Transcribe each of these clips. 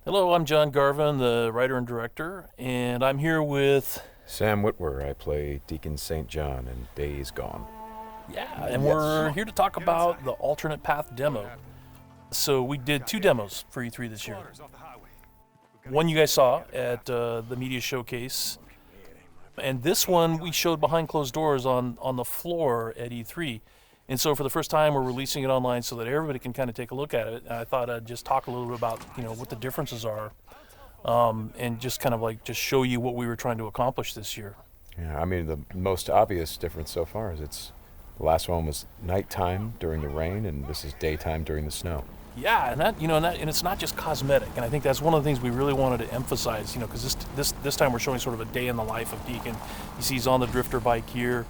Hello, I'm John Garvin, the writer and director, and I'm here with... Sam Whitwer. I play Deacon St. John in Days Gone. Yeah, and we're here to talk about the alternate path demo. So we did 2 demos for E3 this year. One you guys saw at the media showcase, and this one we showed behind closed doors on the floor at E3. And so for the first time, we're releasing it online so that everybody can kind of take a look at it. And I thought I'd just talk a little bit about, what the differences are, and just kind of just show you what we were trying to accomplish this year. Yeah, I mean, the most obvious difference so far is the last one was nighttime during the rain, and this is daytime during the snow. Yeah, and it's not just cosmetic. And I think that's one of the things we really wanted to emphasize, because this time we're showing sort of a day in the life of Deacon. You see he's on the drifter bike here.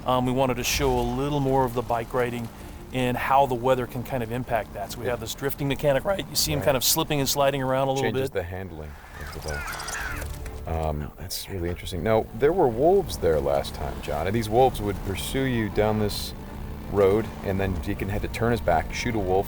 We wanted to show a little more of the bike riding and how the weather can kind of impact that. So we have this drifting mechanic, right? You see him kind of slipping and sliding around a little bit. Changes the handling of the bike. That's really interesting. Now, there were wolves there last time, John, and these wolves would pursue you down this road, and then Deacon had to turn his back, shoot a wolf,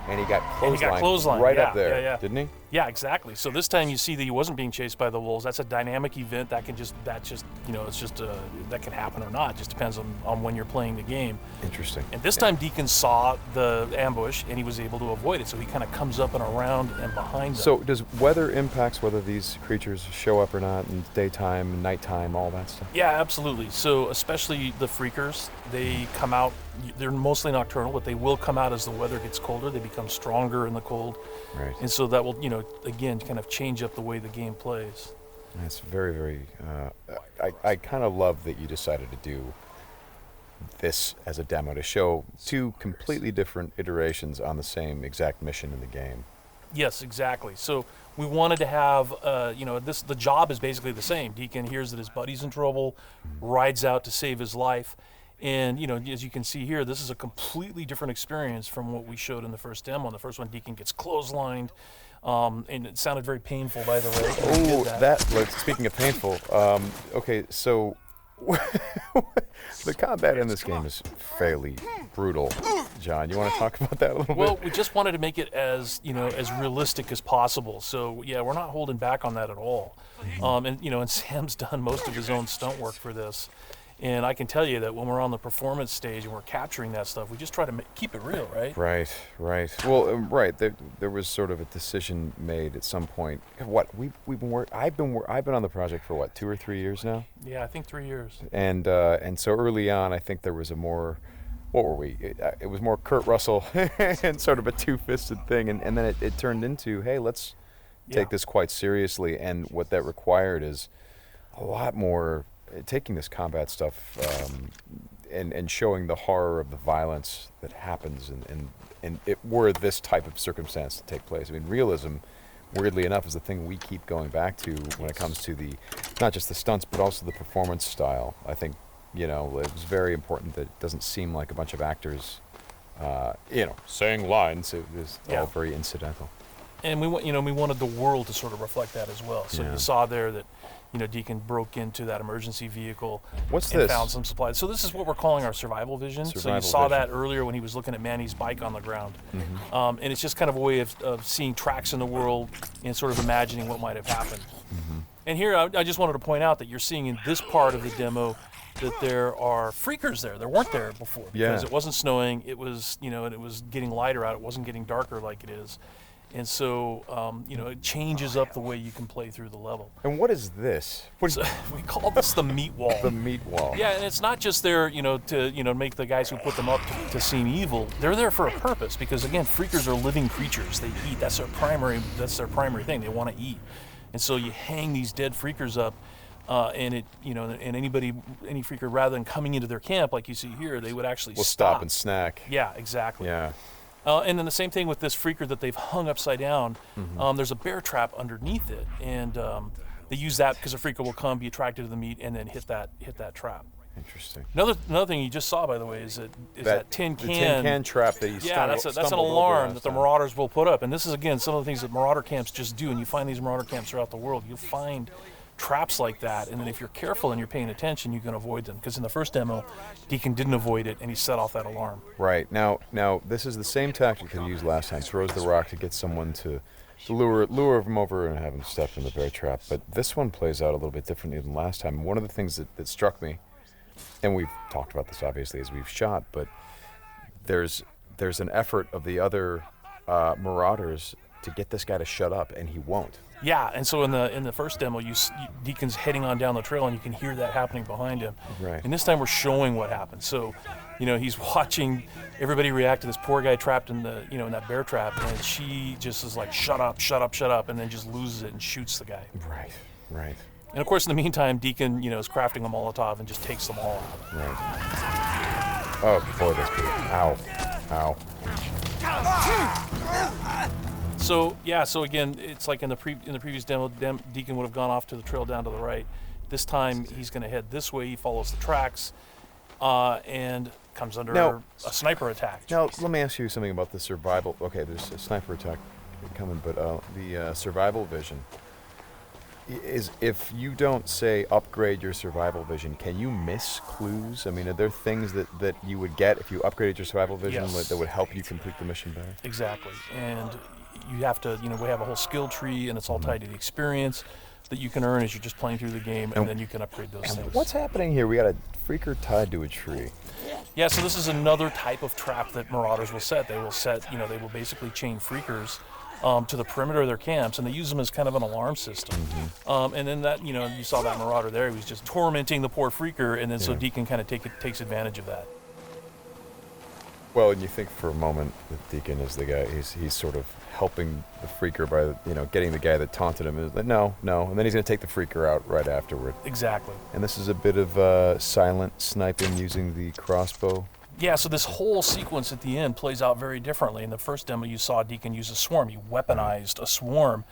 and he got clotheslined right up there, didn't he? Yeah, exactly. So this time you see that he wasn't being chased by the wolves. That's a dynamic event that can that can happen or not. It just depends on when you're playing the game. Interesting. And this time Deacon saw the ambush and he was able to avoid it. So he kind of comes up and around and behind them. So does weather impacts whether these creatures show up or not in daytime, nighttime, all that stuff? Yeah, absolutely. So especially the freakers, they come out, they're mostly nocturnal, but they will come out as the weather gets colder. They become stronger in the cold. Right. And so that will, again, kind of change up the way the game plays. That's very, very, I kind of love that you decided to do this as a demo to show 2 completely different iterations on the same exact mission in the game. Yes, exactly. So we wanted to have, the job is basically the same. Deacon hears that his buddy's in trouble, rides out to save his life. And, as you can see here, this is a completely different experience from what we showed in the first demo. In the first one, Deacon gets clotheslined, and it sounded very painful, by the way. Speaking of painful, okay, so the combat in this game is fairly brutal. John, you want to talk about that a little bit? Well, we just wanted to make it as realistic as possible. So, yeah, we're not holding back on that at all. And Sam's done most of his own stunt work for this. And I can tell you that when we're on the performance stage and we're capturing that stuff, we just try to keep it real, right? Right. Well, right. There was sort of a decision made at some point. I've been on the project for 2 or 3 years now. Yeah, I think 3 years. And so early on, I think there was a more, what were we? It was more Kurt Russell and sort of a two-fisted thing, and then it turned into, hey, let's take this quite seriously. And what that required is a lot more. Taking this combat stuff and showing the horror of the violence that happens and it were this type of circumstance to take place. I mean, realism, weirdly enough, is the thing we keep going back to when it comes to not just the stunts, but also the performance style. I think, it was very important that it doesn't seem like a bunch of actors, saying lines. It was all very incidental. And we wanted the world to sort of reflect that as well. So you saw there that, Deacon broke into that emergency vehicle and found some supplies. So this is what we're calling our survival vision. So you saw that earlier when he was looking at Manny's bike on the ground. Mm-hmm. And it's just kind of a way of seeing tracks in the world and sort of imagining what might have happened. Mm-hmm. And here I just wanted to point out that you're seeing in this part of the demo that there are freakers there. There weren't there before because it wasn't snowing. It was, and it was getting lighter out. It wasn't getting darker like it is. And so, it changes up the way you can play through the level. And what is this? We call this the meat wall. The meat wall. Yeah, and it's not just there, to make the guys who put them up to seem evil. They're there for a purpose because, again, freakers are living creatures. They eat. That's their primary thing. They want to eat. And so you hang these dead freakers up, and any freaker, rather than coming into their camp like you see here, they would actually stop and snack. Yeah, exactly. Yeah. And then the same thing with this freaker that they've hung upside down. Mm-hmm. There's a bear trap underneath it, and they use that because a freaker will come, be attracted to the meat, and then hit that trap. Interesting. Another thing you just saw, by the way, is that tin can. The tin can trap that you that's an alarm that the marauders will put up. And this is, again, some of the things that marauder camps just do. And you find these marauder camps throughout the world. You'll find traps like that, and then if you're careful and you're paying attention, you can avoid them. Because in the first demo, Deacon didn't avoid it, and he set off that alarm. Right. Now this is the same tactic that he used last time. Throws the rock to get someone to lure him over and have him step in the bear trap. But this one plays out a little bit differently than last time. One of the things that struck me, and we've talked about this obviously as we've shot, but there's an effort of the other Marauders to get this guy to shut up, and he won't. Yeah, and so in the first demo, Deacon's heading on down the trail, and you can hear that happening behind him. Right. And this time we're showing what happened. So, he's watching everybody react to this poor guy trapped in the in that bear trap, and she just is like, shut up, shut up, shut up, and then just loses it and shoots the guy. Right. And of course, in the meantime, Deacon is crafting a Molotov and just takes them all out. Right. Oh boy, this dude. Ow. So again, it's like in the previous demo, Deacon would have gone off to the trail down to the right. This time he's going to head this way. He follows the tracks, and comes under a sniper attack. Now let me ask you something about the survival. Okay, there's a sniper attack coming, but the survival vision is, if you don't say upgrade your survival vision, can you miss clues? I mean, are there things that you would get if you upgraded your survival vision that would help you complete the mission better? Exactly, and you have to, we have a whole skill tree, and it's all tied to the experience that you can earn as you're just playing through the game, and then you can upgrade those things. What's happening here? We got a freaker tied to a tree. Yeah, so this is another type of trap that Marauders will set. They will basically chain freakers to the perimeter of their camps, and they use them as kind of an alarm system. And then that, you saw that Marauder there, he was just tormenting the poor freaker, and then so Deacon kind of takes advantage of that. Well, and you think for a moment that Deacon is the guy, he's sort of helping the freaker by, getting the guy that taunted him. Is like, no, and then he's going to take the freaker out right afterward. Exactly. And this is a bit of silent sniping using the crossbow. Yeah, so this whole sequence at the end plays out very differently. In the first demo, you saw Deacon use a swarm. He weaponized a swarm,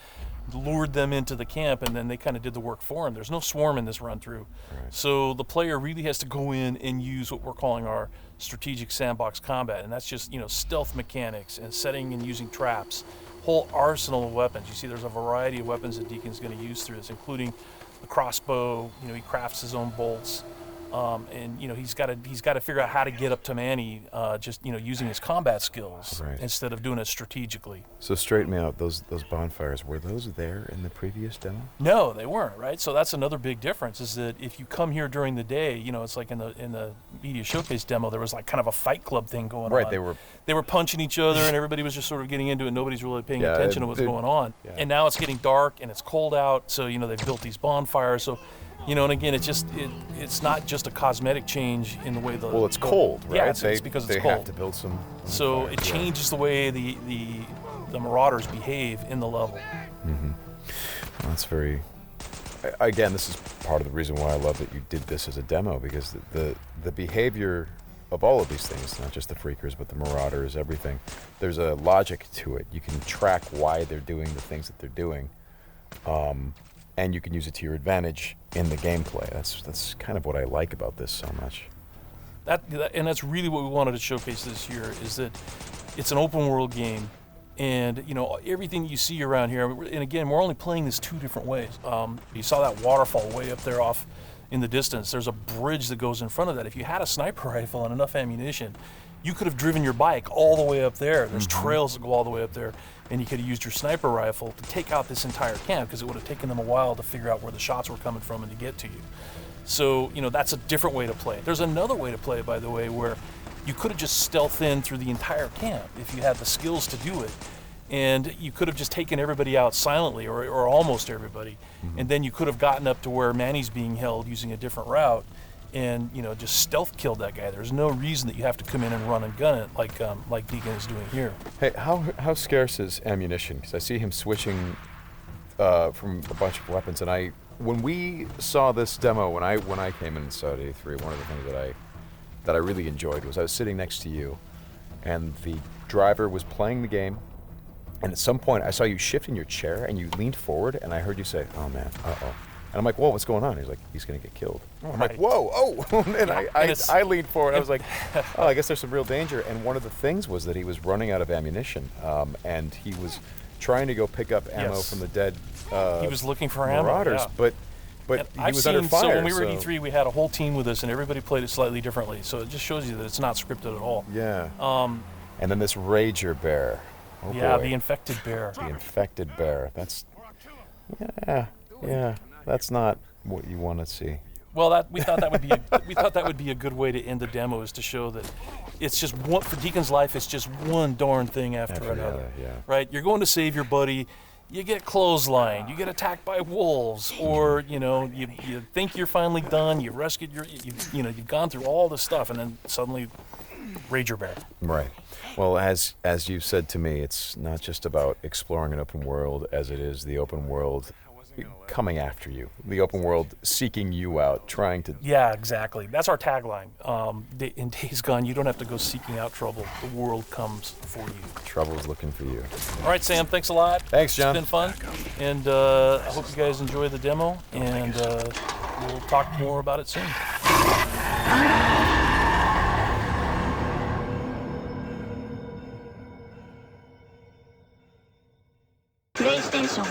lured them into the camp, and then they kind of did the work for him. There's no swarm in this run-through. Right. So the player really has to go in and use what we're calling our strategic sandbox combat, and that's just, stealth mechanics and setting and using traps, whole arsenal of weapons. You see there's a variety of weapons that Deacon's going to use through this, including the crossbow. He crafts his own bolts. And he's got to figure out how to get up to Manny, just using his combat skills instead of doing it strategically. So straighten me out. Those bonfires, were those there in the previous demo? No, they weren't. Right. So that's another big difference. Is that if you come here during the day, it's like in the media showcase demo, there was like kind of a fight club thing going on. Right. They were punching each other, and everybody was just sort of getting into it. Nobody's really paying attention to what's going on. Yeah. And now it's getting dark and it's cold out. So they've built these bonfires. So. And again, it's not just a cosmetic change in the way the... Well, it's cold, right? Yeah, it's because it's cold. They have to build some... So it changes the way the Marauders behave in the level. Mm-hmm. Well, that's very... Again, this is part of the reason why I love that you did this as a demo, because the behavior of all of these things, not just the freakers, but the Marauders, everything, there's a logic to it. You can track why they're doing the things that they're doing. And you can use it to your advantage in the gameplay. That's kind of what I like about this so much. And that's really what we wanted to showcase this year, is that it's an open world game, and everything you see around here. And again, we're only playing this two different ways. You saw that waterfall way up there off in the distance. There's a bridge that goes in front of that. If you had a sniper rifle and enough ammunition, you could have driven your bike all the way up there. There's trails that go all the way up there, and you could have used your sniper rifle to take out this entire camp, because it would have taken them a while to figure out where the shots were coming from and to get to you. So, that's a different way to play. There's another way to play, by the way, where you could have just stealthed in through the entire camp if you had the skills to do it. And you could have just taken everybody out silently, or almost everybody, and then you could have gotten up to where Manny's being held using a different route, and just stealth killed that guy. There's no reason that you have to come in and run and gun it like Deacon is doing here. Hey, how scarce is ammunition? Because I see him switching from a bunch of weapons, and when we saw this demo, when I came in and saw it at A3, one of the things that I really enjoyed was I was sitting next to you, and the driver was playing the game, and at some point I saw you shift in your chair and you leaned forward, and I heard you say, "Oh man, uh-oh." And I'm like, whoa, what's going on? He's like, he's going to get killed. I'm like, whoa, oh. And I leaned forward. I was like, oh, I guess there's some real danger. And one of the things was that he was running out of ammunition, and he was trying to go pick up ammo from the dead he was looking for Marauders. ammo, But but he was under fire. So when we were at E3, we had a whole team with us, and everybody played it slightly differently. So it just shows you that it's not scripted at all. Yeah. And then this Rager Bear. Oh yeah, boy. the infected bear. The infected bear. That's, yeah. That's not what you want to see. Well, we thought that would be a good way to end the demo, is to show that it's just one, for Deacon's life. It's just one darn thing after another. Yeah. Right? You're going to save your buddy. You get clotheslined. You get attacked by wolves, or you think you're finally done. You've rescued you've gone through all this stuff, and then suddenly, Rager Bear. Right. Well, as you said to me, it's not just about exploring an open world, as it is the open world coming after you, the open world seeking you out, trying to... Yeah, exactly. That's our tagline. In Days Gone, you don't have to go seeking out trouble. The world comes for you. Trouble's looking for you. All right, Sam, thanks a lot. Thanks, John. It's been fun. And I hope you guys enjoy the demo, and we'll talk more about it soon. PlayStation